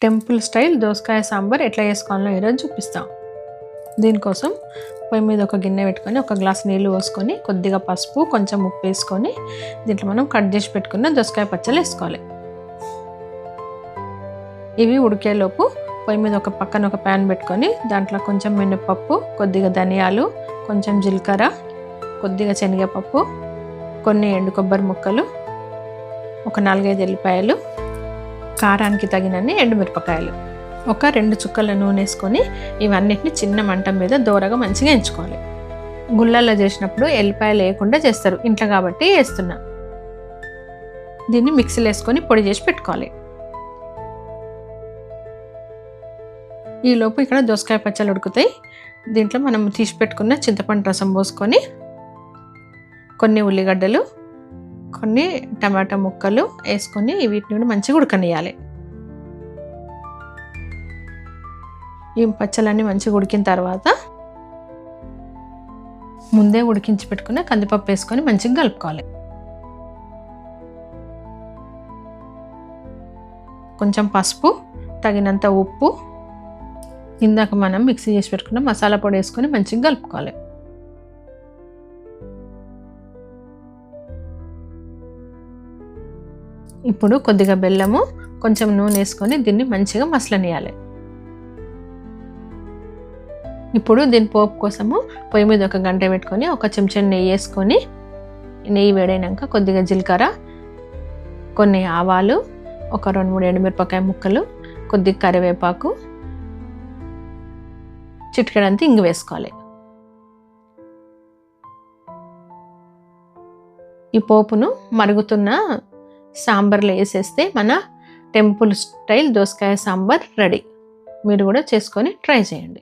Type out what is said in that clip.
Temple style దోసకాయ సాంబార్ ఎట్లా చేసుకోవాలో ఈరోజు చూపిస్తాం. దీనికోసం పొయ్యి మీద ఒక గిన్నె పెట్టుకొని ఒక గ్లాస్ నీళ్ళు పోసుకొని కొద్దిగా పసుపు కొంచెం ఉప్పు వేసుకొని దీంట్లో మనం కట్ చేసి పెట్టుకున్న దోసకాయ పచ్చళ్ళు వేసుకోవాలి. ఇవి ఉడికేలోపు పొయ్యి మీద ఒక పక్కన ఒక ప్యాన్ పెట్టుకొని దాంట్లో కొంచెం మినపప్పు, కొద్దిగా ధనియాలు, కొంచెం జీలకర్ర, కొద్దిగా శనగపప్పు, కొన్ని ఎండు కొబ్బరి ముక్కలు, ఒక 4-5 ఎల్లిపాయలు, కారానికి తగినన్ని ఎండుమిరపకాయలు, ఒక 2 చుక్కల నూనె వేసుకొని ఇవన్నిటిని చిన్న మంట మీద దోరగా మంచిగా ఎంచుకోవాలి. గుళ్ళల్లో చేసినప్పుడు ఎల్లిపాయలు వేయకుండా చేస్తారు, ఇంట్లో కాబట్టి వేస్తున్నా. దీన్ని మిక్సీలో వేసుకొని పొడి చేసి పెట్టుకోవాలి. ఈలోపు ఇక్కడ దోసకాయ పచ్చళ్ళు ఉడుకుతాయి. దీంట్లో మనం తీసి పెట్టుకున్న చింతపండు రసం పోసుకొని కొన్ని ఉల్లిగడ్డలు, కొన్ని టమాటా ముక్కలు వేసుకొని వీటిని మంచిగా ఉడకనియాలి. ఈ పచ్చళ్ళన్నీ మంచిగా ఉడికిన తర్వాత ముందే ఉడికించి పెట్టుకున్న కందిపప్పు వేసుకొని మంచిగా కలుపుకోవాలి. కొంచెం పసుపు, తగినంత ఉప్పు, ఇందాక మనం మిక్సీ చేసి పెట్టుకున్న మసాలా పొడి వేసుకొని మంచిగా కలుపుకోవాలి. ఇప్పుడు కొద్దిగా బెల్లము, కొంచెం నూనె వేసుకొని దీన్ని మంచిగా మసలనియాలి. ఇప్పుడు దీని పోపు కోసము పొయ్యి మీద ఒక గంట పెట్టుకొని ఒక చెంచా నెయ్యి వేసుకొని, నెయ్యి వేడైనాక కొద్దిగా జీలకర్ర, కొన్ని ఆవాలు, ఒక 2-3 ఎండుమిరపకాయ ముక్కలు, కొద్దిగా కరివేపాకు, చిటికెడంతా ఇంగు వేసుకోవాలి. ఈ పోపును మరుగుతున్న సాంబార్లో వేసేస్తే మన టెంపుల్ స్టైల్ దోసకాయ సాంబార్ రెడీ. మీరు కూడా చేసుకొని ట్రై చేయండి.